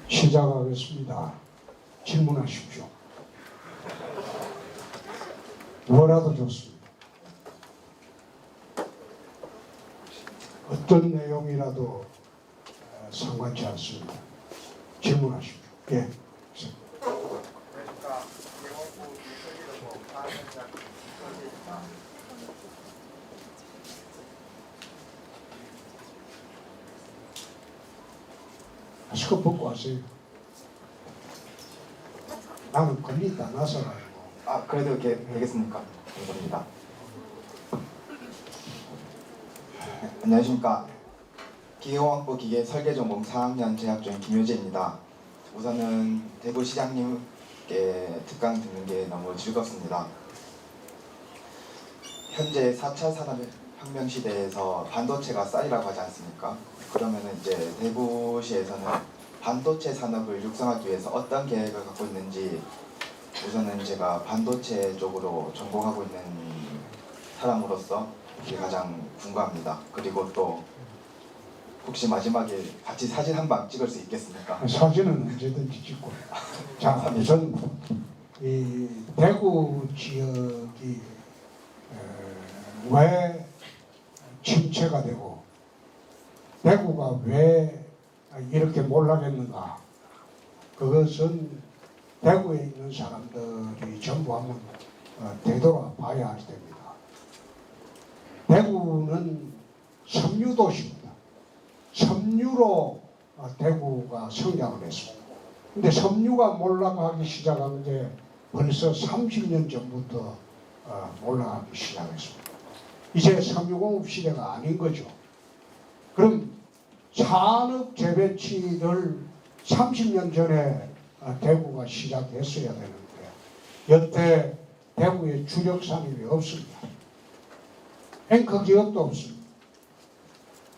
시작하겠습니다. 질문하십시오. 뭐라도 좋습니다. 어떤 내용이라도 상관치 않습니다. 질문하십시오. 예. 마스크 벗고 하세요. 나는 걸리다 나서가지고. 그래도 이렇게 되겠습니까? 감사합니다. 안녕하십니까. 기계공학부 기계설계전공 4학년 재학 중인 김효재입니다. 우선은 대구시장님께 특강 듣는 게 너무 즐겁습니다. 현재 4차 산업혁명 시대에서 반도체가 쌀이라고 하지 않습니까? 그러면 이제 대구시에서는 반도체 산업을 육성하기 위해서 어떤 계획을 갖고 있는지 우선은 제가 반도체 쪽으로 전공하고 있는 사람으로서 그게 가장 궁금합니다. 그리고 또 혹시 마지막에 같이 사진 한 방 찍을 수 있겠습니까? 사진은 언제든지 찍고. 자, 우선 이 대구 지역이 왜 침체가 되고 대구가 왜 이렇게 몰락했는가? 그것은 대구에 있는 사람들이 전부 한번 되돌아봐야 할 때입니다. 대구는 섬유도시입니다. 섬유로 대구가 성장을 했습니다. 근데 섬유가 몰락하기 시작한 게 벌써 30년 전부터 몰락하기 시작했습니다. 이제 섬유공업 시대가 아닌 거죠. 그럼 산업 재배치를 30년 전에 대구가 시작했어야 되는데 여태 대구에 주력 산업이 없습니다. 앵커 기업도 없습니다.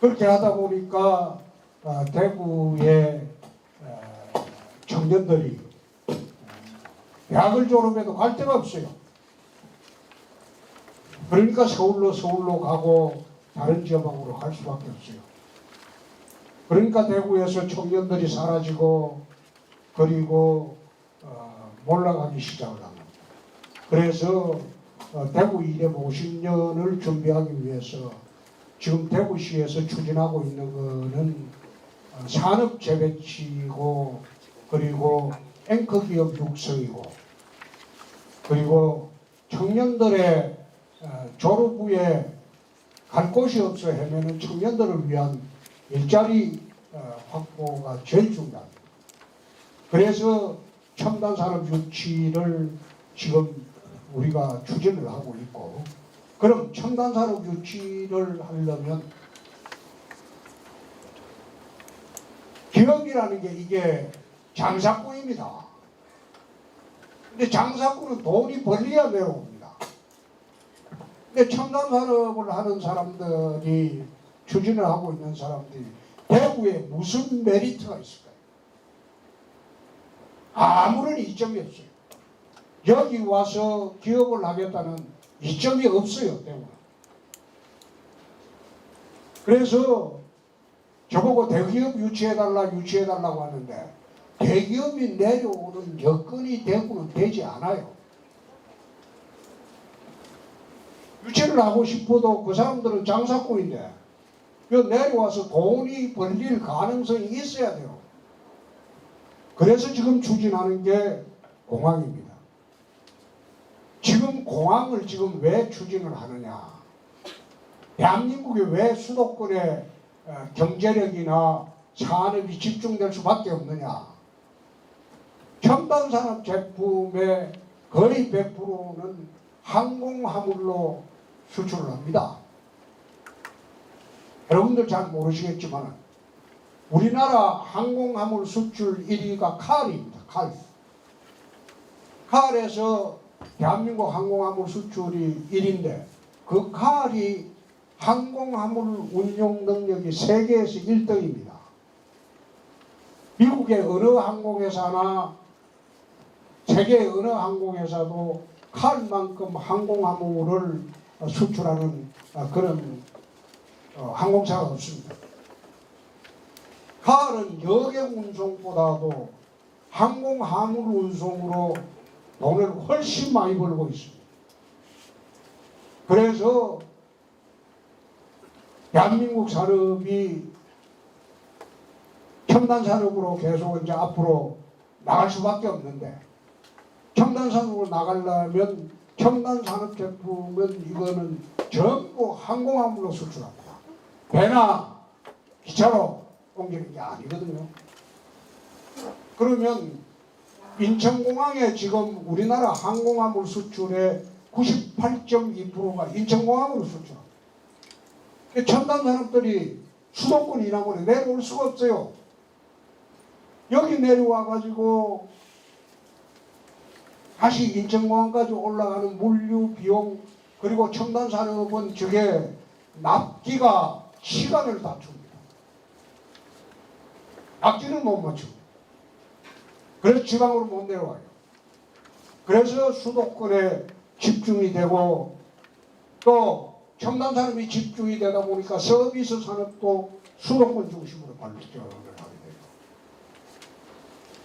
그렇게 하다 보니까 대구의 청년들이 대학을 졸업해도 갈 데가 없어요. 그러니까 서울로 가고 다른 지방으로 갈 수밖에 없어요. 그러니까 대구에서 청년들이 사라지고 그리고 몰락하기 시작을 합니다. 그래서 대구 250년을 준비하기 위해서 지금 대구시에서 추진하고 있는 거는 산업 재배치고 그리고 앵커 기업 육성이고 그리고 청년들의 졸업 후에 갈 곳이 없어 헤매는 청년들을 위한 일자리 확보가 제일 중요합니다. 그래서 첨단 산업 유치를 지금 우리가 추진을 하고 있고, 그럼 첨단 산업 유치를 하려면 기업이라는 게 이게 장사꾼입니다. 근데 장사꾼은 돈이 벌려야 내려옵니다. 근데 첨단 산업을 하는 사람들이 추진을 하고 있는 사람들이 대구에 무슨 메리트가 있을까요? 아무런 이점이 없어요. 여기 와서 기업을 하겠다는 이점이 없어요, 대구는. 그래서 저보고 대기업 유치해달라고 하는데 대기업이 내려오는 여건이 대구는 되지 않아요. 유치를 하고 싶어도 그 사람들은 장사꾼인데 내려와서 돈이 벌릴 가능성이 있어야 돼요. 그래서 지금 추진하는 게 공항입니다. 지금 공항을 지금 왜 추진을 하느냐? 대한민국이 왜 수도권에 경제력이나 산업이 집중될 수밖에 없느냐? 첨단산업 제품의 거의 100%는 항공화물로 수출을 합니다. 여러분들 잘 모르시겠지만 우리나라 항공화물 수출 1위가 칼입니다. 칼에서 대한민국 항공화물 수출이 1위인데 그 칼이 항공화물 운용 능력이 세계에서 1등입니다. 미국의 어느 항공회사나 세계의 어느 항공회사도 칼만큼 항공화물을 수출하는 그런 항공사가 없습니다. 가을은 여객 운송보다도 항공 화물 운송으로 돈을 훨씬 많이 벌고 있습니다. 그래서 대한민국 산업이 첨단 산업으로 계속 이제 앞으로 나갈 수밖에 없는데, 첨단 산업으로 나가려면 첨단 산업 제품은 이거는 전부 항공화물로 수출합니다. 배나 기차로 옮기는 게 아니거든요. 그러면 인천공항에 지금 우리나라 항공화물 수출의 98.2%가 인천공항으로 수출합니다. 첨단 산업들이 수도권 이남으로 내려올 수가 없어요. 여기 내려와 가지고 다시 인천공항까지 올라가는 물류 비용, 그리고 첨단 산업은 저게 납기가 시간을 다툽니다. 납기를 못 맞춥니다. 그래서 지방으로 못 내려와요. 그래서 수도권에 집중이 되고, 또 첨단 산업이 집중이 되다 보니까 서비스 산업도 수도권 중심으로 발전을 하게 돼요.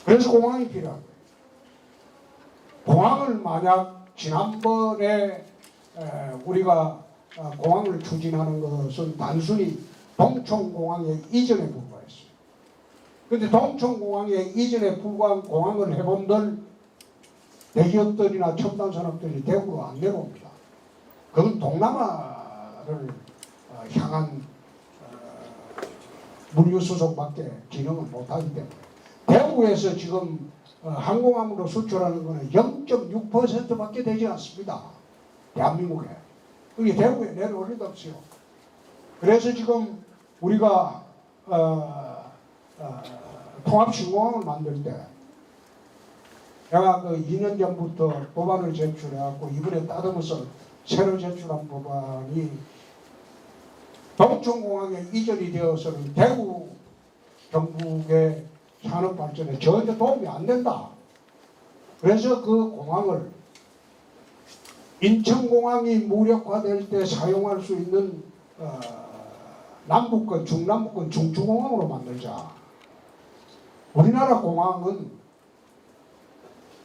그래서 공항이 필요한 거예요. 공항을 만약 지난번에 우리가 공항을 추진하는 것은 단순히 동천공항의 이전에 불과했어요. 그런데 동천공항의 이전에 불과한 공항을 해본들 대기업들이나 첨단 산업들이 대구로 안 내려옵니다. 그건 동남아를 향한 물류 수송밖에 기능을 못하기 때문에 대구에서 지금 항공화물로 수출하는 것은 0.6%밖에 되지 않습니다. 대한민국에. 그게 대구에 내려올 리도 없어요. 그래서 지금 우리가 통합신공항을 만들 때 제가 그 2년 전부터 법안을 제출해갖고 이번에 따듬어서 새로 제출한 법안이 동천공항에 이전이 되어서는 대구 경북의 산업 발전에 전혀 도움이 안 된다. 그래서 그 공항을 인천공항이 무력화될 때 사용할 수 있는 남북권, 중남북권 중추공항으로 만들자. 우리나라 공항은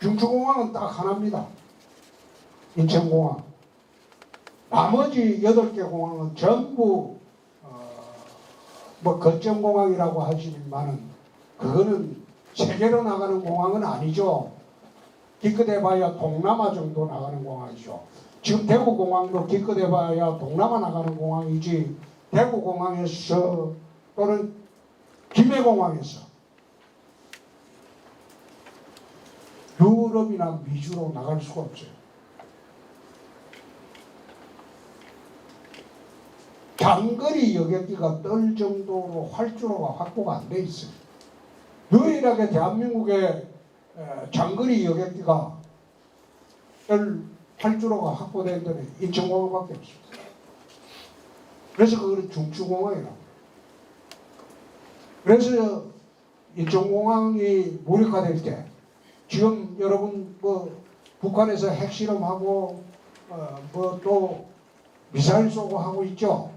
중추공항은 딱 하나입니다. 인천공항. 나머지 8개 공항은 전부 뭐 거점공항이라고 하지만은 그거는 세계로 나가는 공항은 아니죠. 기껏해봐야 동남아 정도 나가는 공항이죠. 지금 대구공항도 기껏해봐야 동남아 나가는 공항이지, 대구공항에서 또는 김해공항에서 유럽이나 미주로 나갈 수가 없어요. 장거리 여객기가 뜰 정도로 활주로가 확보가 안 돼 있어요. 유일하게 대한민국의 장거리 여객기가 뜰 활주로가 확보된 데는 인천공항밖에 없습니다. 그래서 그거는 중추공항이라고. 그래서 인천공항이 무력화될 때, 지금 여러분 뭐 북한에서 핵실험하고 뭐 또 미사일 쏘고 하고 있죠.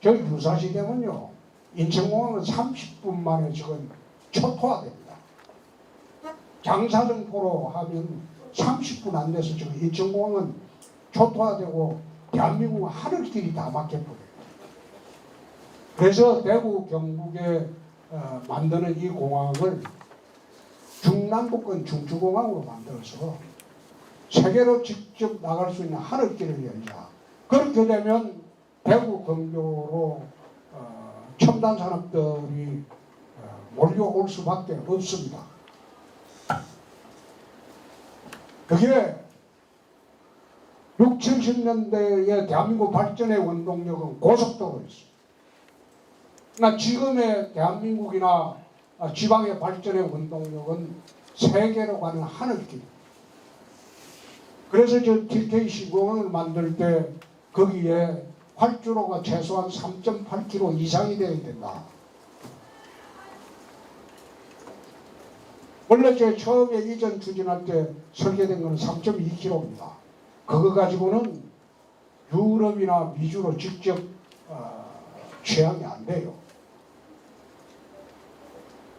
저희 유사시 되면요, 인천공항은 30분 만에 지금 초토화됩니다. 장사정포로 하면 30분 안 돼서 지금 인천공항은 초토화되고 대한민국은 하늘길이 다 막혀버려요. 그래서 대구 경북에 만드는 이 공항을 중남북권 중추공항으로 만들어서 세계로 직접 나갈 수 있는 하늘길을 열자. 그렇게 되면 대구 근교로 첨단 산업들이 몰려올 수밖에 없습니다. 그게 60, 70년대의 대한민국 발전의 원동력은 고속도로였습니다. 그러나 지금의 대한민국이나 지방의 발전의 원동력은 세계로 가는 하늘길. 그래서 저 TKC 공항을 만들 때 거기에 활주로가 최소한 3.8km 이상이 되어야 된다. 원래 제 처음에 이전 추진할 때 설계된 것은 3.2km입니다. 그거 가지고는 유럽이나 미주로 직접 취항이 안 돼요.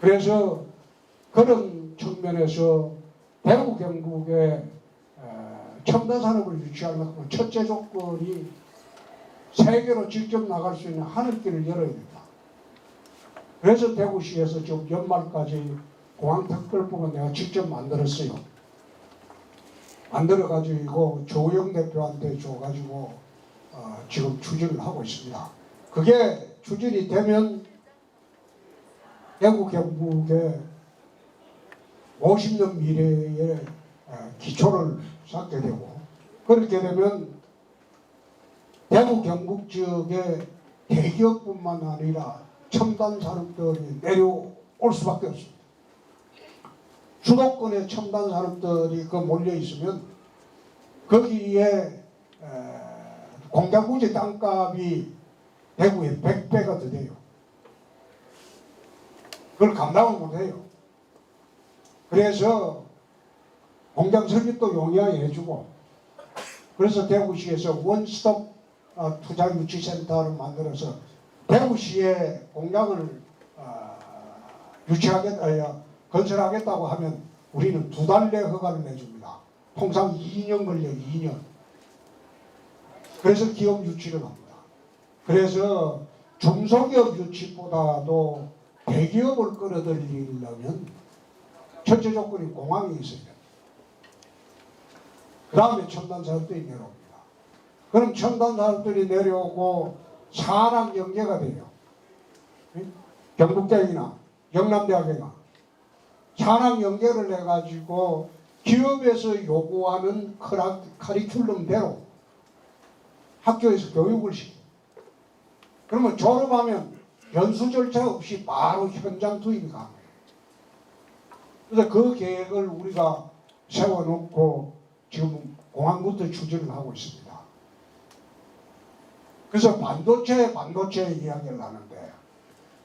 그래서 그런 측면에서 대구 경북에 첨단 산업을 유치하려면 첫째 조건이 세계로 직접 나갈 수 있는 하늘길을 열어야 된다. 그래서 대구시에서 지금 연말까지 공항특별법은 내가 직접 만들었어요. 만들어가지고 조영 대표한테 줘가지고 지금 추진을 하고 있습니다. 그게 추진이 되면 대구 경북의 50년 미래의 기초를 쌓게 되고, 그렇게 되면 대구 경북 지역의 대기업뿐만 아니라 첨단 산업들이 내려올 수밖에 없습니다. 수도권에 첨단 산업들이 몰려 있으면 거기에 공장부지 땅값이 대구의 100배가 더 돼요. 그걸 감당을 못해요. 그래서 공장 설립도 용이하게 해주고, 그래서 대구시에서 원스톱 투자 유치센터를 만들어서 대구시에 공장을 건설하겠다고 하면 우리는 2달 내 허가를 내줍니다. 통상 2년 걸려, 2년. 그래서 기업 유치를 합니다. 그래서 중소기업 유치보다도 대기업을 끌어들이려면 첫째 조건이 공항이 있어야 돼요. 그 다음에 첨단 산업들이 내려옵니다. 그럼 첨단 산업들이 내려오고 산학 연계가 돼요. 경북대학이나 영남대학이나 산학 연계를 해가지고 기업에서 요구하는 커리큘럼대로 학교에서 교육을 시켜요. 그러면 졸업하면 연수 절차 없이 바로 현장 투입이 가능해요. 그래서 그 계획을 우리가 세워놓고 지금 공항부터 추진을 하고 있습니다. 그래서 반도체 이야기를 하는데,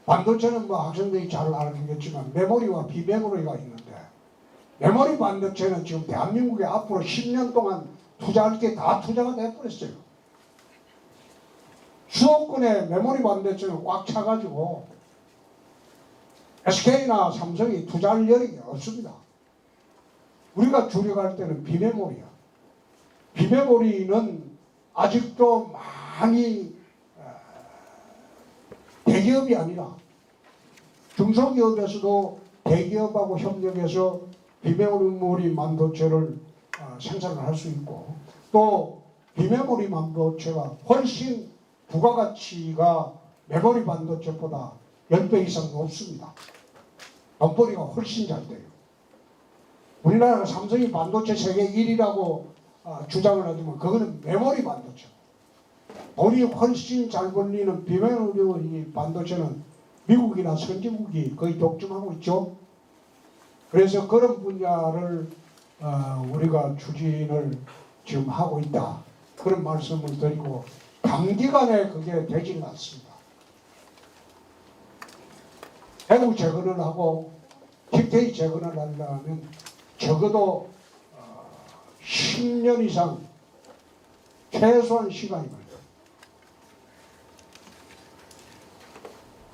반도체는 뭐 학생들이 잘 알겠지만 메모리와 비메모리가 있는데, 메모리 반도체는 지금 대한민국에 앞으로 10년 동안 투자할 게 다 투자가 돼버렸어요. 수도권에 메모리 반도체는 꽉 차가지고 SK나 삼성이 투자할 여력이 없습니다. 우리가 주력할 때는 비메모리야. 비메모리는 아직도 많이 대기업이 아니라 중소기업에서도 대기업하고 협력해서 비메모리 반도체를 생산을 할 수 있고, 또 비메모리 반도체가 훨씬 부가가치가 메모리 반도체보다 10배 이상 높습니다. 돈벌이가 훨씬 잘 돼요. 우리나라가 삼성이 반도체 세계 1위라고 주장을 하지만 그거는 메모리 반도체. 돈이 훨씬 잘 벌리는 비메모리 반도체는 미국이나 선진국이 거의 독점하고 있죠. 그래서 그런 분야를 우리가 추진을 지금 하고 있다. 그런 말씀을 드리고, 단기간에 그게 되지는 않습니다. 해무 재건을 하고 틱테이 재건을 하려면 적어도 10년 이상 최소한 시간이 걸려요.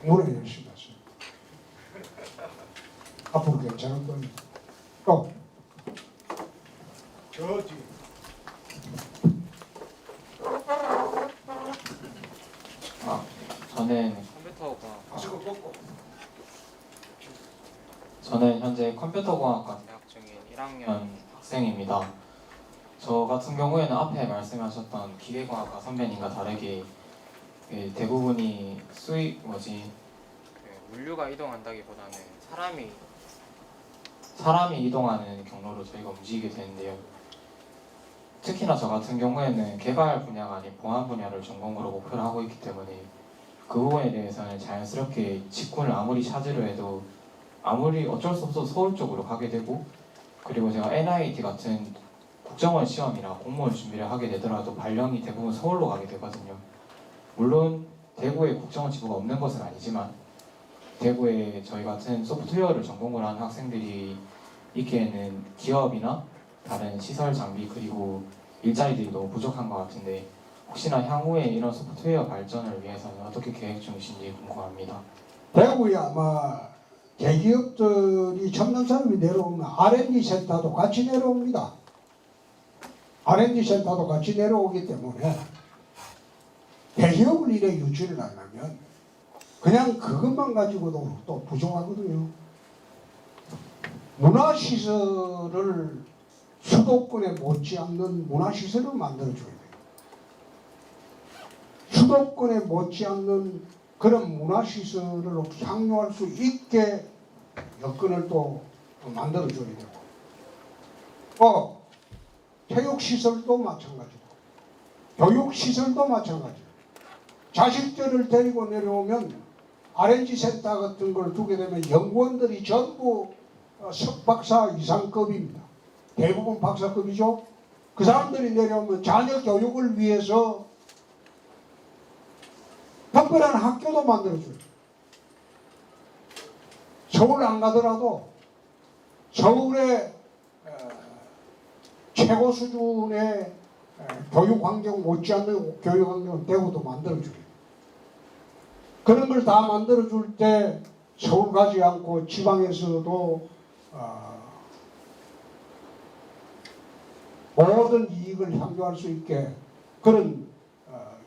오늘 열심히 했어요. 앞으로 괜찮을 겁니다. 또 저 뒤에 저는 현재 컴퓨터공학과 재학 중인 1학년 학생입니다. 저 같은 경우에는 앞에 말씀하셨던 기계공학과 선배님과 다르게 대부분이 물류가 이동한다기보다는 사람이 이동하는 경로로 저희가 움직이게 되는데요. 특히나 저 같은 경우에는 개발 분야가 아닌 보안 분야를 전공으로 목표를 하고 있기 때문에 그 부분에 대해서는 자연스럽게 직군을 아무리 찾으려 해도 아무리 어쩔 수 없어서 서울 쪽으로 가게 되고, 그리고 제가 NIT 같은 국정원 시험이나 공무원 준비를 하게 되더라도 발령이 대부분 서울로 가게 되거든요. 물론 대구에 국정원 지부가 없는 것은 아니지만 대구에 저희 같은 소프트웨어를 전공을 하는 학생들이 있기에는 기업이나 다른 시설 장비 그리고 일자리들이 너무 부족한 것 같은데, 혹시나 향후에 이런 소프트웨어 발전을 위해서는 어떻게 계획 중이신지 궁금합니다. 대구에 아마 대기업들이 첨단 산업이 내려오면 R&D 센터도 같이 내려옵니다. R&D 센터도 같이 내려오기 때문에 대기업을 이래 유지를 하려면 그냥 그것만 가지고도 또 부족하거든요. 문화시설을 수도권에 못지않는 문화시설을 만들어줘야 돼요. 수도권에 못지않는 그런 문화시설을 향유할 수 있게 여건을 또 만들어줘야 되고, 체육시설도 마찬가지고, 교육시설도 마찬가지고, 자식들을 데리고 내려오면 R&D 센터 같은 걸 두게 되면 연구원들이 전부 석박사 이상급입니다. 대부분 박사급이죠. 그 사람들이 내려오면 자녀 교육을 위해서 특별한 학교도 만들어줘요. 서울 안 가더라도 서울의 최고 수준의 교육 환경 못지않는 교육 환경을 대구도 만들어줘요. 그런 걸 다 만들어줄 때 서울 가지 않고 지방에서도 모든 이익을 향유할 수 있게 그런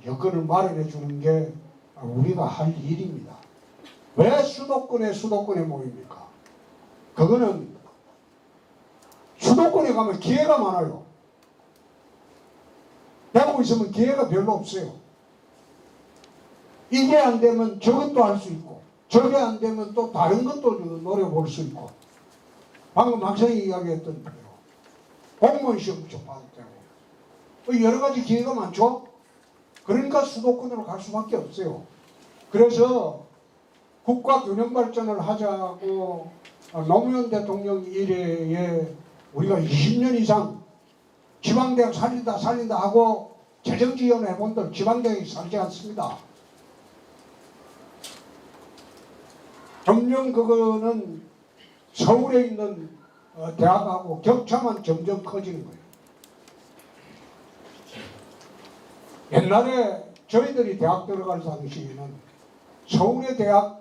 여건을 마련해 주는 게 우리가 할 일입니다. 왜 수도권에 모입니까? 그거는 수도권에 가면 기회가 많아요. 대구 있으면 기회가 별로 없어요. 이게 안 되면 저것도 할 수 있고, 저게 안 되면 또 다른 것도 노려볼 수 있고, 방금 학생이 이야기했던 대로 공무원 시험 접하도 되고, 여러 가지 기회가 많죠? 그러니까 수도권으로 갈 수밖에 없어요. 그래서 국가 균형 발전을 하자고 노무현 대통령 이래에 우리가 20년 이상 지방대학 살린다 하고 재정지원 해본들 지방대학이 살지 않습니다. 점점 그거는 서울에 있는 대학하고 격차만 점점 커지는 거예요. 옛날에 저희들이 대학 들어갈 당시에는 서울의 대학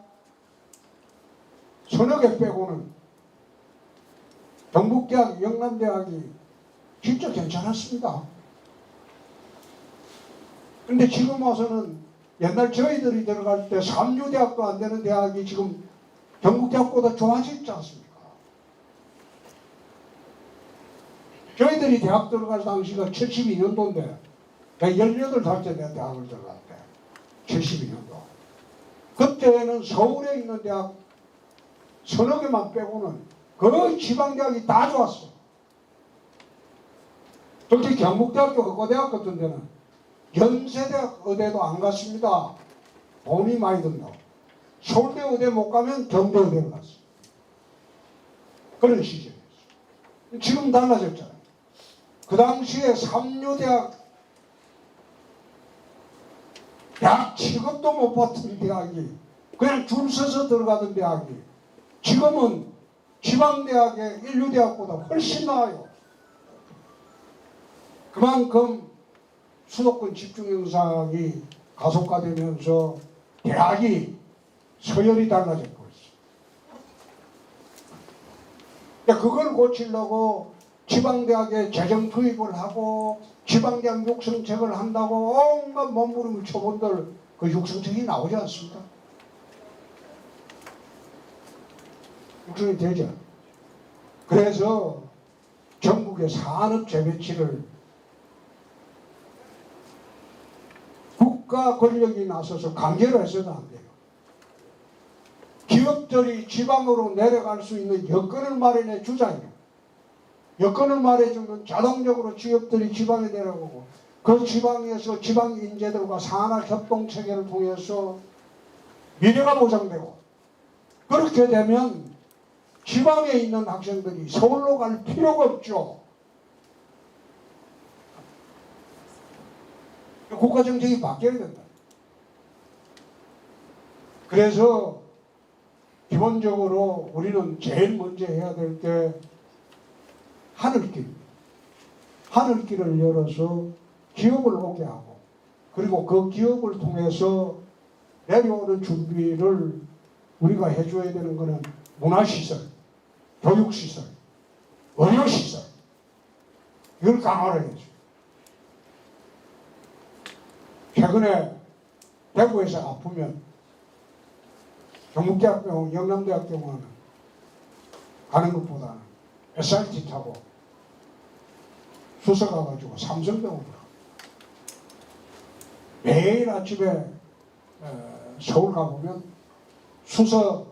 서너 개 빼고는 경북대학, 영남대학이 진짜 괜찮았습니다. 근데 지금 와서는 옛날 저희들이 들어갈 때 삼류대학도 안 되는 대학이 지금 경북대학보다 좋아지지 않습니까? 저희들이 대학 들어갈 당시가 72년도인데 18살 때 내가 대학을 들어갈 때 72년도 그때는 서울에 있는 대학 서너 개만 빼고는 거의 지방대학이 다 좋았어. 특히 경북대학교 의과대학 같은 데는 연세대학 의대도 안 갔습니다. 돈이 많이 든다고. 서울대 의대 못 가면 경대 의대를 갔어. 그런 시절이었어. 지금 달라졌잖아요. 그 당시에 삼류대학 대학 취급도 못 받던 대학이 그냥 줄 서서 들어가던 대학이 지금은 지방대학의 인류대학보다 훨씬 나아요. 그만큼 수도권 집중 현상이 가속화되면서 대학이 서열이 달라졌고 있어. 그걸 고치려고 지방대학에 재정 투입을 하고 지방대학 육성책을 한다고 온갖 몸부림을 쳐본들 그 육성책이 나오지 않습니까? 육성이 되죠. 그래서 전국의 산업 재배치를 국가 권력이 나서서 강제로 해서는 안 돼요. 기업들이 지방으로 내려갈 수 있는 여건을 마련해 주자요. 여건을 말해주면 자동적으로 기업들이 지방에 내려오고 그 지방에서 지방 인재들과 산학협동체계를 통해서 미래가 보장되고 그렇게 되면 지방에 있는 학생들이 서울로 갈 필요가 없죠. 국가정책이 바뀌어야 된다. 그래서 기본적으로 우리는 제일 먼저 해야 될 게 하늘길을 열어서 기업을 오게 하고 그리고 그 기업을 통해서 내려오는 준비를 우리가 해줘야 되는 것은 문화시설, 교육시설, 의료시설 이걸 강화를 해줘요. 최근에 대구에서 아프면 경북대학병원, 영남대학병원은 가는 것보다는 SRT 타고 수서 가가지고 삼성병원으로 매일 아침에 서울 가보면 수서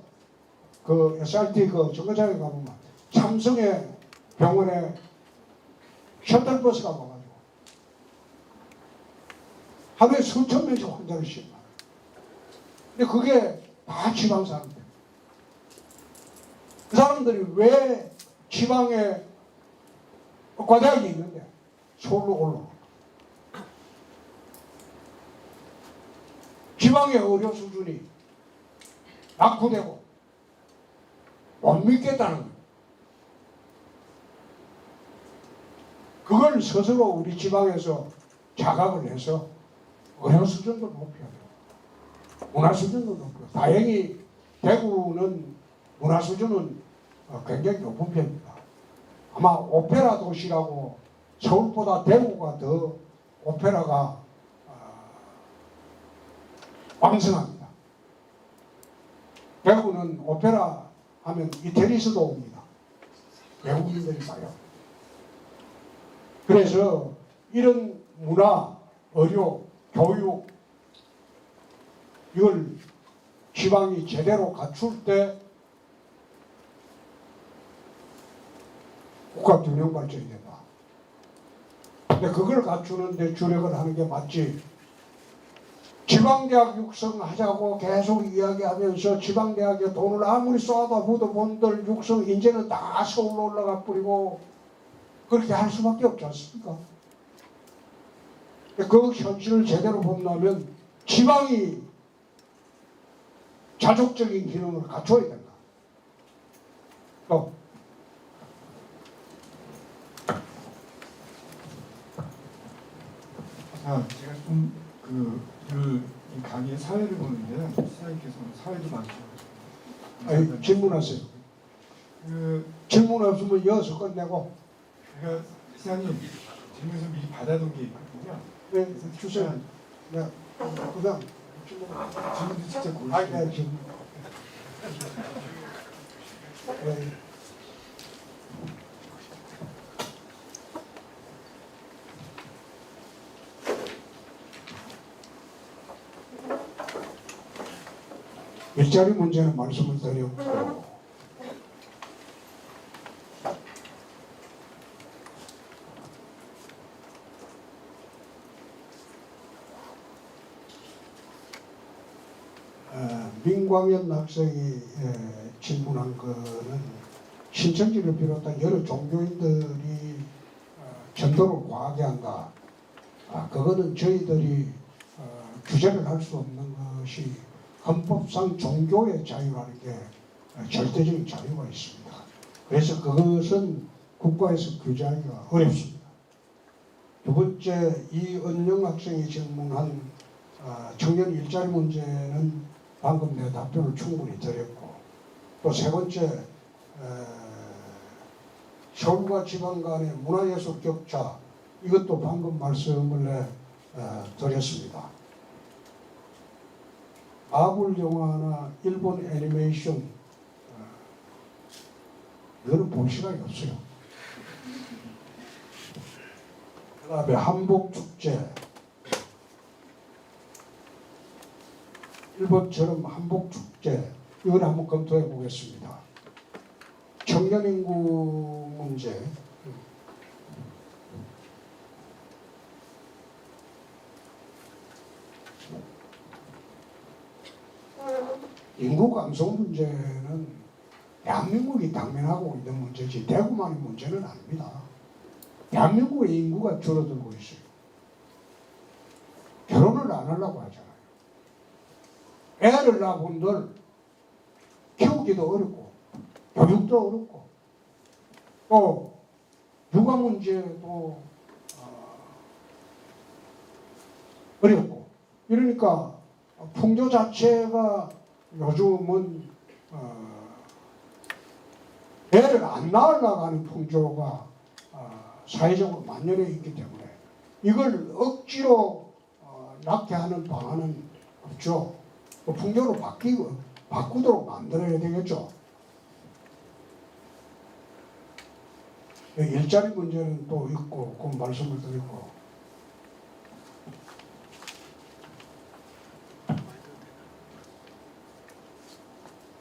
그 SRT 그 정거장에 가보면 삼성의 병원에 셔틀버스가 와가지고 하루에 수천 명씩 환자를 싣나. 근데 그게 다 지방 사람들. 그 사람들이 왜 지방에 과대학이 있는데 서울로 올라와. 지방의 의료 수준이 낙후되고 못 믿겠다는 거예요. 그걸 스스로 우리 지방에서 자각을 해서 의료 수준도 높여야 돼요. 문화 수준도 높여요. 다행히 대구는 문화 수준은 굉장히 높은 편입니다. 아마 오페라 도시라고 서울보다 대구가 더 오페라가 왕성합니다. 대구는 오페라 하면 이태리에서도 옵니다. 외국인들이 와요. 그래서 이런 문화, 의료, 교육 이걸 지방이 제대로 갖출 때 국가 균형 발전이 된다. 근데 그걸 갖추는데 주력을 하는 게 맞지. 지방대학 육성하자고 계속 이야기하면서 지방대학에 돈을 아무리 쏟아 부어도 본들 육성 이제는 다 서울로 올라가 뿌리고 그렇게 할 수밖에 없지 않습니까? 그 현실을 제대로 본다면 지방이 자족적인 기능을 갖춰야 된다. 또 제가 이 강의의 사회를 보는데요. 시장님께서는 사회도 많죠. 질문하세요. 질문 없으면 이어서 끝내고. 제가 시장님 질문에서 미리 받아둔 게 있거든요. 네, 주세요. 네, 그다음 질문도 직접 고르시고. 네, 질문. 네. 일자리 문제는 말씀을 드렸고 민광현 학생이 질문한 거는 신천지를 비롯한 여러 종교인들이 전도를 과하게 한다. 그거는 저희들이 규제를 할 수 없는 것이 헌법상 종교의 자유라는 게 절대적인 자유가 있습니다. 그래서 그것은 국가에서 규제하기가 어렵습니다. 두 번째, 이은영 학생이 질문한 청년 일자리 문제는 방금 내 답변을 충분히 드렸고, 또 세 번째, 서울과 지방 간의 문화예술 격차, 이것도 방금 말씀을 드렸습니다. 마블 영화나 일본 애니메이션 이거는 볼 시간이 없어요. 그 다음에 한복축제, 일본처럼 한복축제 이걸 한번 검토해 보겠습니다. 청년인구 문제, 인구 감소 문제는 대한민국이 당면하고 있는 문제지 대구만의 문제는 아닙니다. 대한민국의 인구가 줄어들고 있어요. 결혼을 안 하려고 하잖아요. 애를 낳아본들 키우기도 어렵고 교육도 어렵고 또 육아 문제도 어렵고 이러니까 풍조 자체가 요즘은 애를 안 낳으려고 하는 풍조가 사회적으로 만연해 있기 때문에 이걸 억지로 낳게 하는 방안은 없죠. 그 풍조로 바꾸도록 만들어야 되겠죠. 일자리 문제는 또 있고 그 말씀을 드리고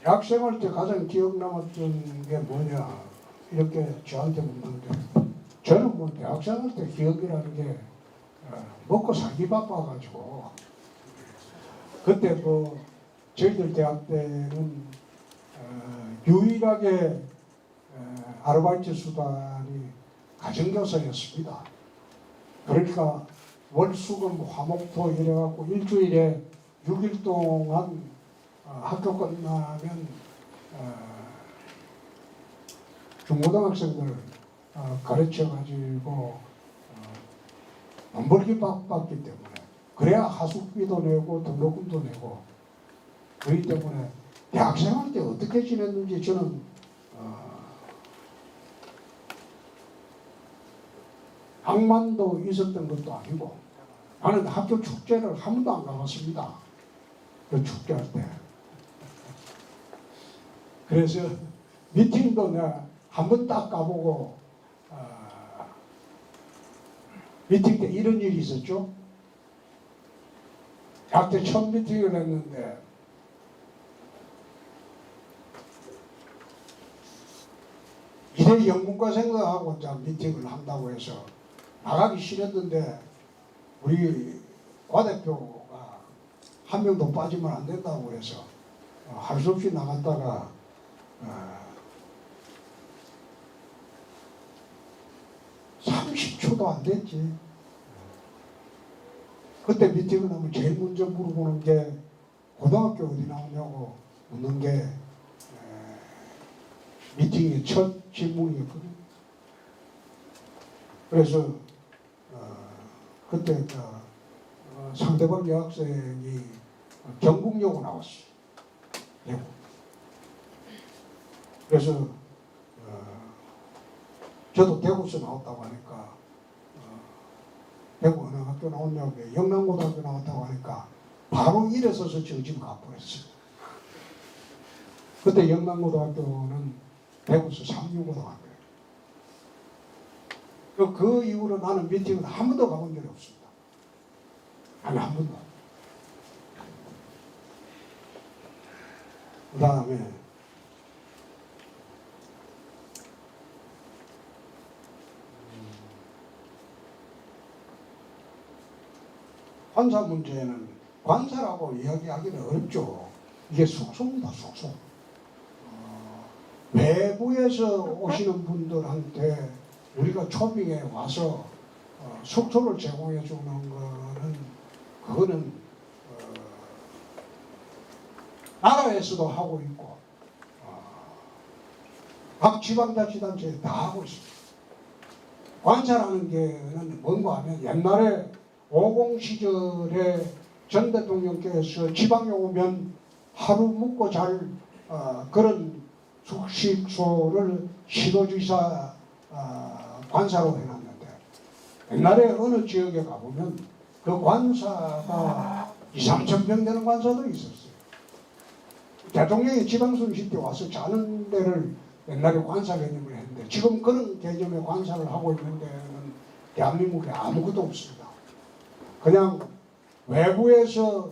대학생활 때 가장 기억 남았던 게 뭐냐 이렇게 저한테 묻는데 저는 뭐 대학생활 때 기억이라는 게 먹고 살기 바빠가지고 그때 뭐 저희들 대학 때는 유일하게 아르바이트 수단이 가정교사였습니다. 그러니까 월수금 화목토 이래갖고 일주일에 6일 동안 학교 끝나면 중고등학생들 가르쳐가지고 돈 벌기 바빴기 때문에 그래야 하숙비도 내고 등록금도 내고 그렇기 때문에 대학생활 때 어떻게 지냈는지 저는 낭만도 있었던 것도 아니고 나는 학교 축제를 한 번도 안 가봤습니다. 그 축제할 때. 그래서 미팅도 내가 한 번 딱 가보고 미팅 때 이런 일이 있었죠. 대학 때 처음 미팅을 했는데 이대 영문과생들하고 이제 미팅을 한다고 해서 나가기 싫었는데 우리 과대표가 한 명도 빠지면 안 된다고 그래서 할 수 없이 나갔다가 30초도 안 됐지. 그때 미팅을 하면 제일 먼저 물어보는 게 고등학교 어디 나오냐고 묻는 게 미팅의 첫 질문이었거든요. 그래서 그때 상대방 여학생이 경북여고 나왔어요. 대구. 그래서 저도 대구에서 나왔다고 하니까 대구 어느 학교 나왔냐고 영남고등학교 나왔다고 하니까 바로 일어서서 정신 가버렸어요. 그때 영남고등학교는 대구에서 3류고등학교예요. 그 이후로 나는 미팅을 한 번도 가본 적이 없습니다. 아니 한 번도. 그 다음에 관사 문제는 관사라고 이야기하기는 어렵죠. 이게 숙소입니다, 숙소. 외부에서 오시는 분들한테 우리가 초빙에 와서 숙소를 제공해 주는 그거는 나라에서도 하고 있고 각 지방자치단체에 다 하고 있습니다. 관사라는 게는 뭔가 하면 옛날에 50 시절에 전 대통령께서 지방에 오면 하루 묵고 잘 그런 숙식소를 시도지사 관사로 해놨는데 옛날에 어느 지역에 가보면 그 관사가 2~3천 명 되는 관사도 있었어요. 대통령이 지방순실 때 와서 자는 데를 옛날에 관사 개념을 했는데 지금 그런 개념의 관사를 하고 있는 데는 대한민국에 아무것도 없습니다. 그냥 외부에서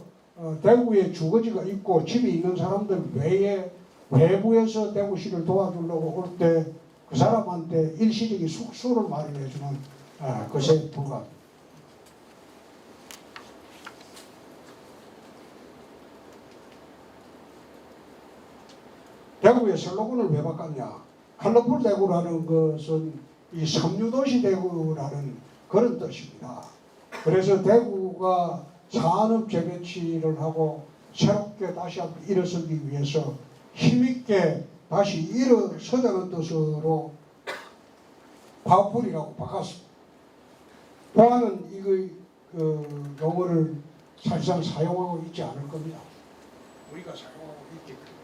대구에 주거지가 있고 집이 있는 사람들 외에 외부에서 대구시를 도와주려고 올 때 그 사람한테 일시적인 숙소를 마련해주는 것에 불과합니다. 대구의 슬로건을 왜 바꿨냐? 컬러풀 대구라는 것은 이 섬유도시 대구라는 그런 뜻입니다. 그래서 대구가 산업 재배치를 하고 새롭게 다시 한번 일어서기 위해서 힘있게 다시 일어서자는 뜻으로 파워풀이라고 바꿨습니다. 보안은 그 용어를 사실상 사용하고 있지 않을 겁니다. 우리가 사용하고 있기 때문에.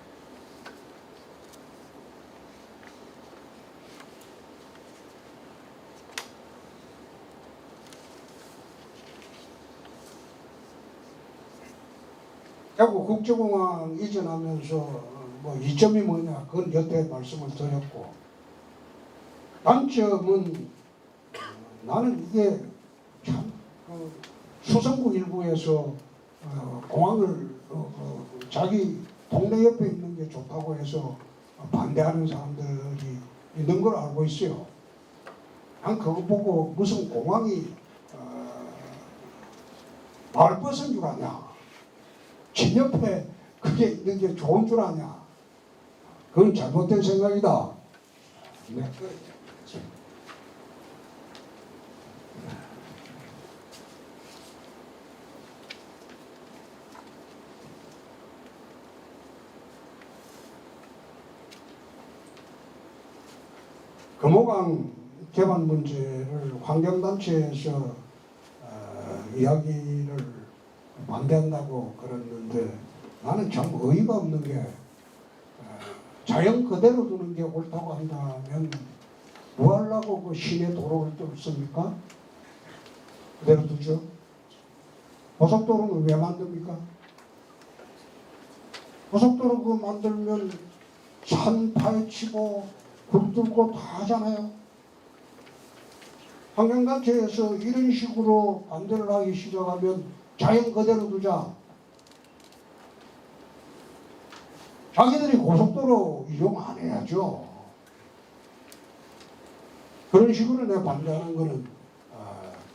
대구 국제공항 이전하면서 뭐 이점이 뭐냐 그건 여태 말씀을 드렸고 단점은 나는 이게 참 수성구 일부에서 공항을 자기 동네 옆에 있는 게 좋다고 해서 반대하는 사람들이 있는 걸 알고 있어요. 난 그거 보고 무슨 공항이 마을버스인 줄 아냐. 집 옆에 그게 있는 게 좋은 줄 아냐. 그건 잘못된 생각이다. 네. 금호강 개발 문제를 환경단체에서 이야기를 반대한다고 그랬는데 나는 참 어이가 없는 게 자연 그대로 두는 게 옳다고 한다면 뭐 하려고 그 시내 도로를 뚫습니까? 그대로 두죠. 고속도로는 왜 만듭니까? 고속도로 그 만들면 산 파헤치고 굴 뚫고 다 하잖아요. 환경단체에서 이런 식으로 반대를 하기 시작하면 자연 그대로 두자. 자기들이 고속도로 이용 안 해야죠. 그런 식으로 내가 반대하는 거는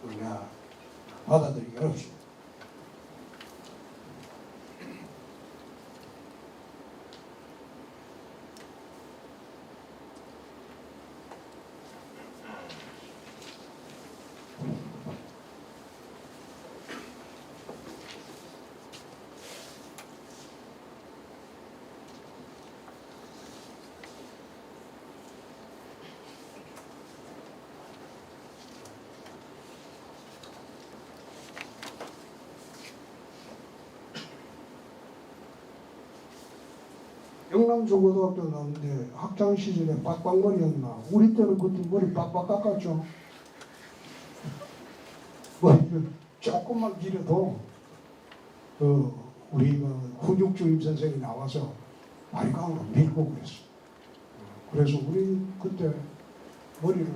내가 받아들이기 어렵습니다. 영남중고등학교 나왔는데 학창 시절에 빡빡머리였나? 우리 때는 그때 머리 빡빡 깎았죠. 머리를 조금만 길어도 우리 훈육주임 선생이 나와서 말강으로 밀고 그랬어. 그래서 우리 그때 머리를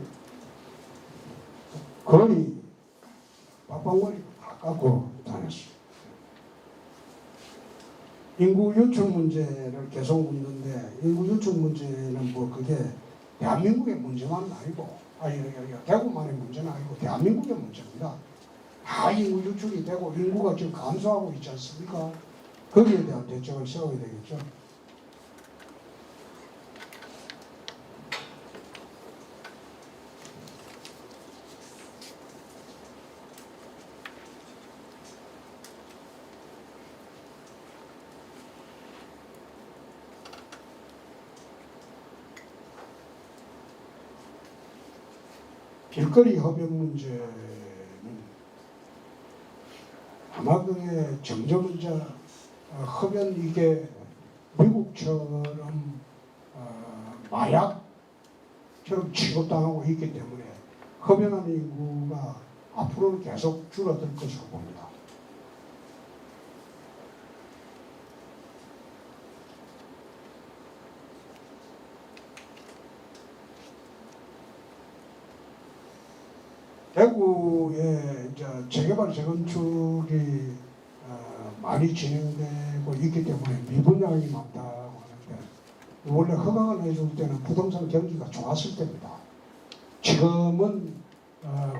거의 빡빡머리로 깎고 다녔어. 인구 유출 문제를 계속 묻는데 인구 유출 문제는 뭐 그게 대한민국의 문제만 아니고 대구만의 문제는 아니고 대한민국의 문제입니다. 다 인구 유출이 되고 인구가 지금 감소하고 있지 않습니까? 거기에 대한 대책을 세워야 되겠죠. 길거리 흡연 문제는 아마 그게 점점 이제 흡연 이게 미국처럼 마약처럼 취급당하고 있기 때문에 흡연하는 인구가 앞으로는 계속 줄어들 것으로 봅니다. 대구에 이제 재개발 재건축이 많이 진행되고 있기 때문에 미분양이 많다고 하는데 원래 허가를 해줄 때는 부동산 경기가 좋았을 때입니다. 지금은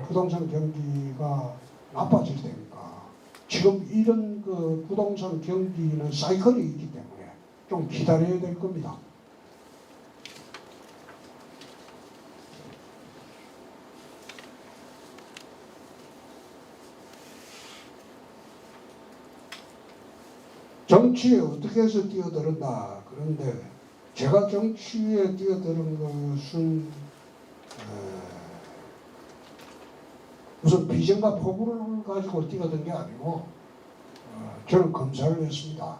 부동산 경기가 나빠질 때니까 지금 이런 그 부동산 경기는 사이클이 있기 때문에 좀 기다려야 될 겁니다. 정치에 어떻게 해서 뛰어들었나. 그런데 제가 정치에 뛰어드는 것은 무슨 비전과 포부를 가지고 뛰어든 게 아니고 저는 검사를 했습니다.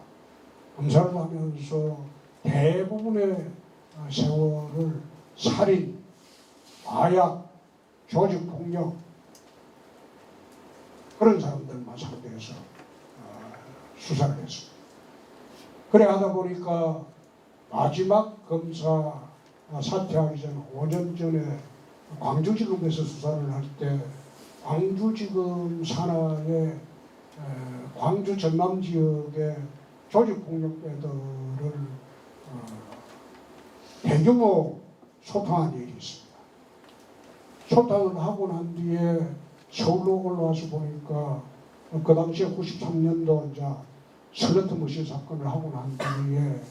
검사를 하면서 대부분의 세월을 살인, 마약, 조직폭력 그런 사람들만 상대해서 수사를 했습니다. 그래 하다 보니까 마지막 검사 사퇴하기 전 5년 전에 광주지검에서 수사를 할 때 광주지검 산하의 광주 전남 지역의 조직폭력배들을 대규모 소탕한 일이 있습니다. 소탕을 하고 난 뒤에 서울로 올라와서 보니까 그 당시에 93년도 이제 슬러트 머신 사건을 하고 난 뒤에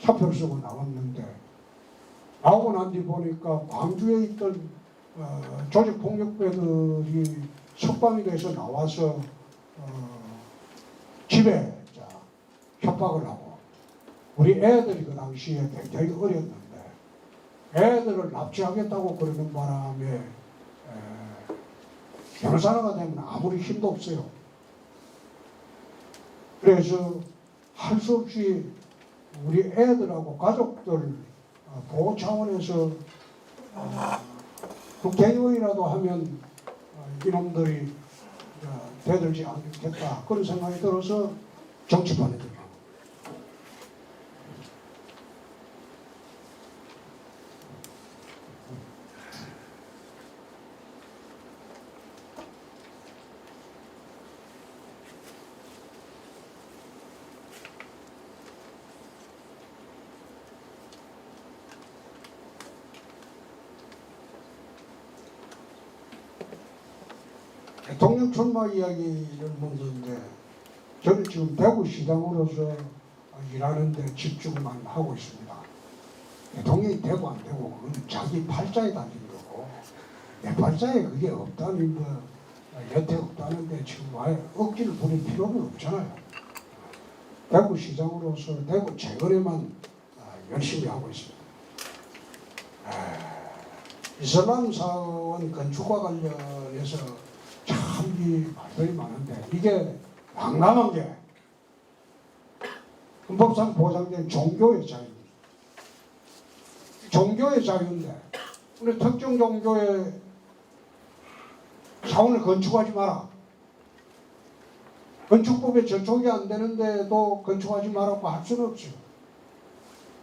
사표를 쓰고 나왔는데 나오고 난 뒤 보니까 광주에 있던 조직 폭력배들이 석방이 돼서 나와서 집에 협박을 하고 우리 애들이 그 당시에 굉장히 어렸는데 애들을 납치하겠다고 그러는 바람에 변호사가 되면 아무리 힘도 없어요. 그래서 할 수 없이 우리 애들하고 가족들 보호 차원에서 국회의원이라도 하면 이놈들이 대들지 않겠다 그런 생각이 들어서 정치판에 들어요. 대통령 출마 이야기를 묻는데 저는 지금 대구시장으로서 일하는데 집중만 하고 있습니다. 대통령이 되고 안 되고 그건 자기 팔자에 달린 거고 내 팔자에 그게 없다는 거 여태 없다는데 지금 아예 억지를 부릴 필요는 없잖아요. 대구시장으로서 대구 재건에만 열심히 하고 있습니다. 이슬람 사원 건축과 관련해서 참 이 말들이 많은데 이게 난감한 게 헌법상 보장된 종교의 자유입니다. 종교의 자유인데 우리 특정 종교의 사원을 건축하지 마라. 건축법에 저촉이 안 되는데도 건축하지 말라고 할 수는 없어요.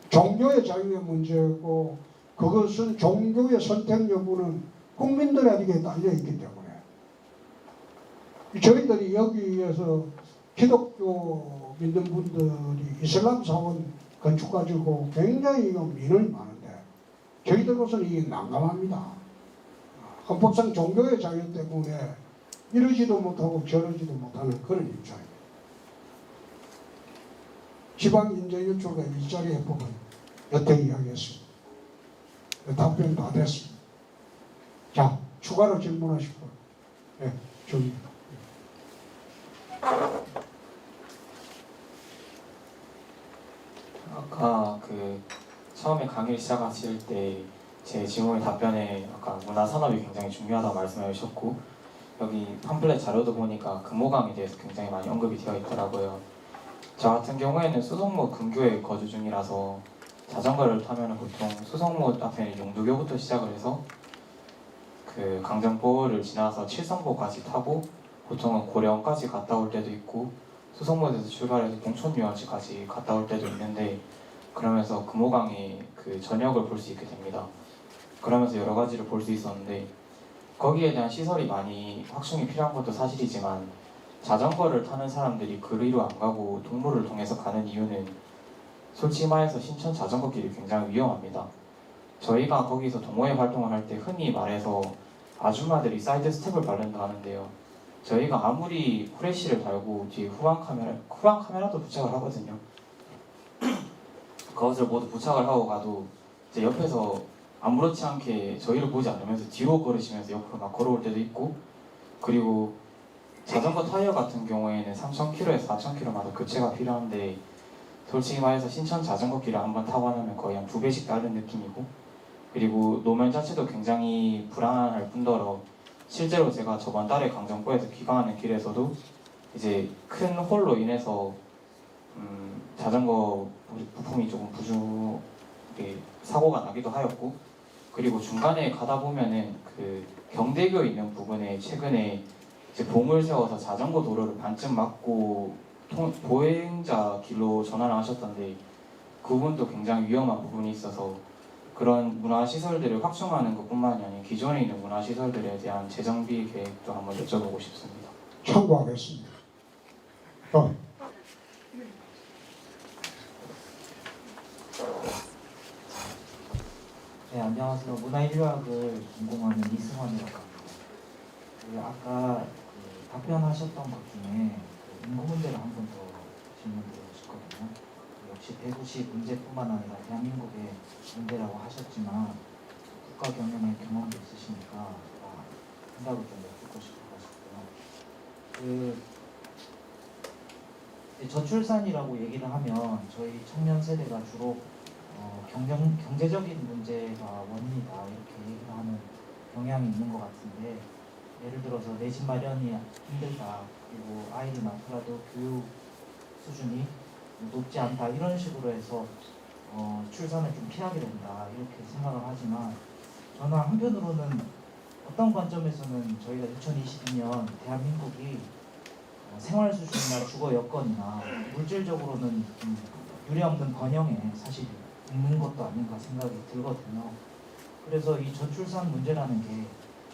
종교의 자유의 문제고 그것은 종교의 선택 여부는 국민들에게 달려있기 때문에 저희들이 여기에서 기독교 믿는 분들이 이슬람 사원 건축 가지고 굉장히 민원이 많은데 저희들로서는 이게 난감합니다. 헌법상 종교의 자유 때문에 이러지도 못하고 저러지도 못하는 그런 입장입니다. 지방인재유출과 일자리 해법은 여태 이야기했습니다. 답변 다 됐습니다. 자, 추가로 질문하실 분. 네, 저기. 아까 처음에 강의를 시작하실 때 제 질문의 답변에 아까 문화산업이 굉장히 중요하다고 말씀해 주셨고 여기 팜플렛 자료도 보니까 금호강에 대해서 굉장히 많이 언급이 되어 있더라고요. 저 같은 경우에는 수성모 근교에 거주 중이라서 자전거를 타면 보통 수성모 앞에는 용두교부터 시작을 해서 강정보를 지나서 칠성보까지 타고 보통은 고려원까지 갔다 올 때도 있고 수성모에서 출발해서 동촌유원지까지 갔다 올 때도 있는데 그러면서 금호강의 전역을 볼 수 있게 됩니다. 그러면서 여러 가지를 볼 수 있었는데 거기에 대한 시설이 많이 확충이 필요한 것도 사실이지만 자전거를 타는 사람들이 그리로 안 가고 동로를 통해서 가는 이유는 솔직히 말해서 신천 자전거길이 굉장히 위험합니다. 저희가 거기서 동호회 활동을 할 때 흔히 말해서 아줌마들이 사이드 스텝을 밟는다 하는데요. 저희가 아무리 후레쉬를 달고 뒤에 후방 카메라도 부착을 하거든요. 그것을 모두 부착을 하고 가도 이제 옆에서 아무렇지 않게 저희를 보지 않으면서 뒤로 걸으시면서 옆으로 막 걸어올 때도 있고 그리고 자전거 타이어 같은 경우에는 3,000km에서 4,000km마다 교체가 필요한데 솔직히 말해서 신천 자전거길을 한번 타고 나면 거의 한 2배씩 다른 느낌이고 그리고 노면 자체도 굉장히 불안할 뿐더러 실제로 제가 저번 달에 강정보에서 귀가하는 길에서도 이제 큰 홀로 인해서 자전거 부품이 조금 사고가 나기도 하였고 그리고 중간에 가다 보면은 경대교에 있는 부분에 최근에 이제 봉을 세워서 자전거 도로를 반쯤 막고 보행자 길로 전환을 하셨던데 그 부분도 굉장히 위험한 부분이 있어서 그런 문화시설들을 확충하는 것뿐만이 아니라 기존에 있는 문화시설들에 대한 재정비 계획도 한번 여쭤보고 싶습니다. 참고하겠습니다. 또 네, 안녕하세요. 문화인류학을 전공하는 이승환이라고 합니다. 아까 답변하셨던 것 중에 인구 문제를 한 번 더 질문드리고 싶거든요. 역시 대구시 문제뿐만 아니라 대한민국의 문제라고 하셨지만 국가 경영의 경험도 있으시니까 생각을 좀 여쭙고 싶어가지고요. 저출산이라고 얘기를 하면 저희 청년 세대가 주로 경제적인 문제가 원인이다 이렇게 얘기를 하는 경향이 있는 것 같은데, 예를 들어서 내 집 마련이 힘들다, 그리고 아이를 낳더라도 교육 수준이 높지 않다 이런 식으로 해서 출산을 좀 피하게 된다 이렇게 생각을 하지만, 저는 한편으로는 어떤 관점에서는 저희가 2022년 대한민국이 생활 수준이나 주거 여건이나 물질적으로는 좀 유례없는 번영에 사실 있는 것도 아닌가 생각이 들거든요. 그래서 이 저출산 문제라는 게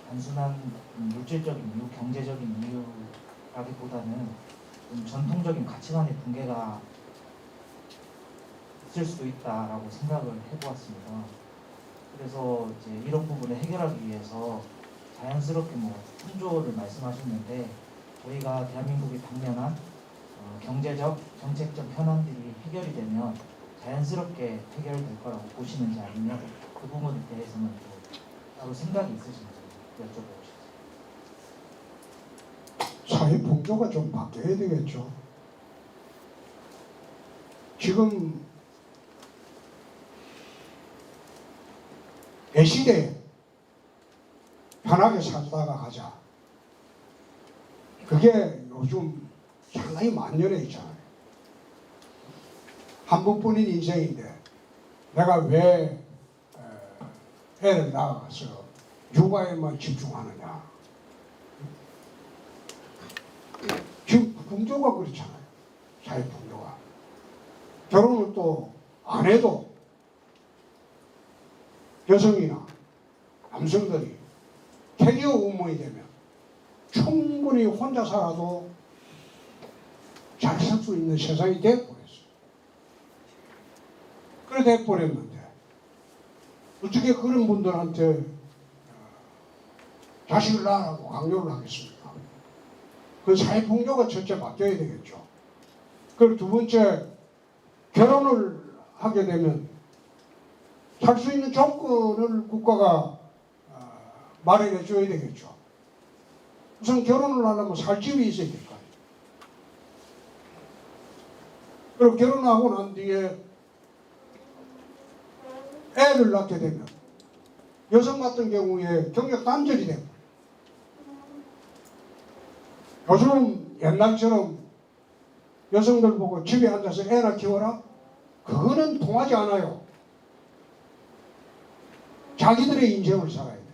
단순한 물질적인 이유, 경제적인 이유라기보다는 좀 전통적인 가치관의 붕괴가 있을 수도 있다라고 생각을 해보았습니다. 그래서 이제 이런 부분을 해결하기 위해서 자연스럽게 풍조를 말씀하셨는데, 저희가 대한민국이 당면한 경제적, 정책적 현안들이 해결이 되면 자연스럽게 해결될 거라고 보시는지, 아니면 그 부분에 대해서는 또 따로 생각이 있으신지 여쭤보고 싶습니다. 사회 풍조가 좀 바뀌어야 되겠죠. 지금 내 시대에 편하게 살다가 가자. 그게 요즘 상당히 만연해 있잖아요. 한 번뿐인 인생인데 내가 왜 애를 낳아서 육아에만 집중하느냐. 지금 풍조가 그렇잖아요. 사회 풍조가. 결혼을 또 안 해도 여성이나 남성들이 캐리어 우먼이 되면 충분히 혼자 살아도 잘 살 수 있는 세상이 돼버렸어요. 그래 돼버렸는데 어떻게 그런 분들한테 자식을 낳으라고 강요를 하겠습니까? 그 사회 풍조가 첫째 바뀌어야 되겠죠. 그리고 두 번째, 결혼을 하게 되면 살 수 있는 조건을 국가가 마련해 줘야 되겠죠. 우선 결혼을 하려면 살 집이 있어야 될 거 아니에요. 그리고 결혼하고 난 뒤에 애를 낳게 되면 여성 같은 경우에 경력 단절이 됩니다. 요즘 옛날처럼 여성들 보고 집에 앉아서 애나 키워라? 그거는 통하지 않아요. 자기들의 인생을 살아야 돼요.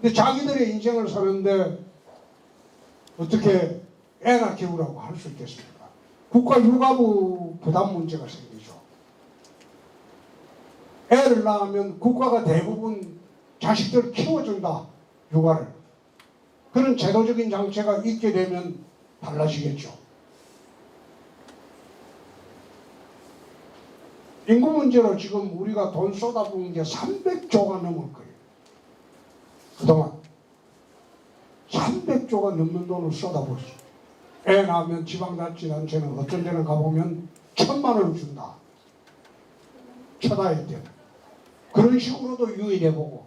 근데 자기들의 인생을 사는데 어떻게 애나 키우라고 할 수 있겠습니까? 국가 육아부 부담 문제가 생기죠. 애를 낳으면 국가가 대부분 자식들을 키워준다, 육아를. 그런 제도적인 장치가 있게 되면 달라지겠죠. 인구 문제로 지금 우리가 돈 쏟아부은 게 300조가 넘을 거예요. 그동안 300조가 넘는 돈을 쏟아부었어요. 애 낳으면 지방자치단체는 어떤 데는 가보면 1,000만 원을 준다. 천하의 때는. 그런 식으로도 유인해보고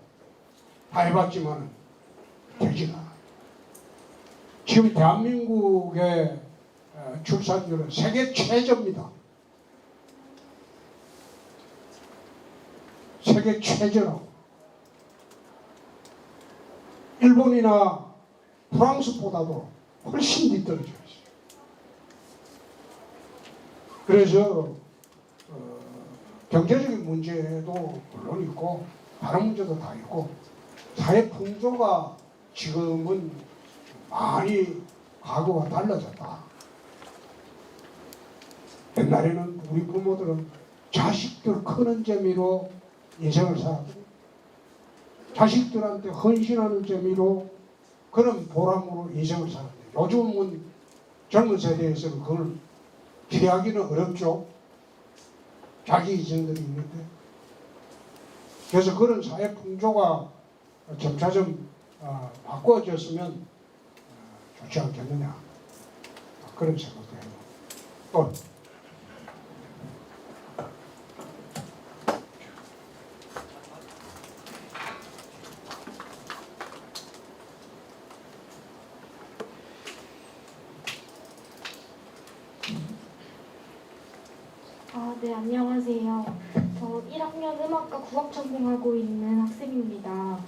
다 해봤지만 되지가 않아요. 지금 대한민국의 출산율은 세계 최저입니다. 세계 최저라고. 일본이나 프랑스보다도 훨씬 뒤떨어져 있어요. 그래서 경제적인 문제도 물론 있고 다른 문제도 다 있고 사회 풍조가 지금은 많이 과거와 달라졌다. 옛날에는 우리 부모들은 자식들 크는 재미로 인생을 살았고 자식들한테 헌신하는 재미로 그런 보람으로 인생을 살았는데 요즘은 젊은 세대에서는 그걸 기대하기는 어렵죠. 자기 이전들이 있는데. 그래서 그런 사회 풍조가 점차점 바꿔졌으면 좋지 않겠느냐 그런 생각도 해요. 또 네, 안녕하세요. 저 1학년 음악과 국악 전공하고 있는 학생입니다.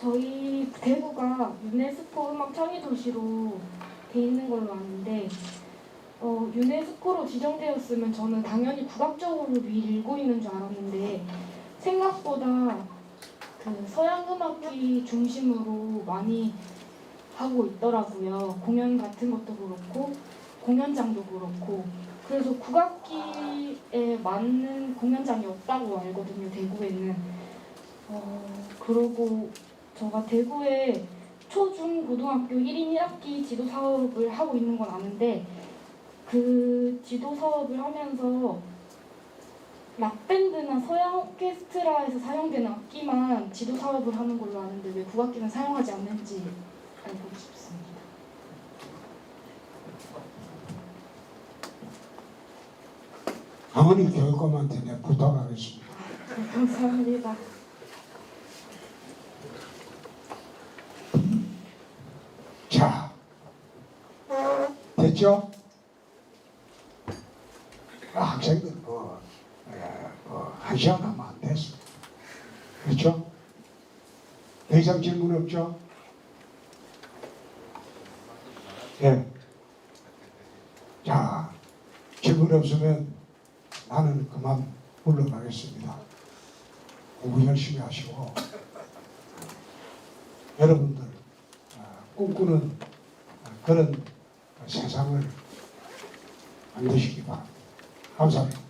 저희 대구가 유네스코 음악 창의 도시로 돼 있는 걸로 아는데 유네스코로 지정되었으면 저는 당연히 국악적으로 밀고 있는 줄 알았는데 생각보다 그 서양 음악이 중심으로 많이 하고 있더라고요. 공연 같은 것도 그렇고 공연장도 그렇고 그래서 국악기에 맞는 공연장이 없다고 알거든요. 대구에는. 그러고 제가 대구에 초중 고등학교 1인 1학기 지도 사업을 하고 있는 건 아는데 그 지도 사업을 하면서 락밴드나 서양 오케스트라에서 사용되는 악기만 지도 사업을 하는 걸로 아는데 왜 국악기는 사용하지 않는지 알고 싶습니다. 강원이 교육감한테 내가 부탁하겠습니다. 감사합니다. 자, 됐죠? 학생들 한 시간 하면 안 됐어. 그렇죠? 더 이상 질문 없죠? 예. 자, 질문 없으면 나는 그만 물러가겠습니다. 공부 열심히 하시고 여러분들 꿈꾸는 그런 세상을 만드시기 바랍니다. 감사합니다.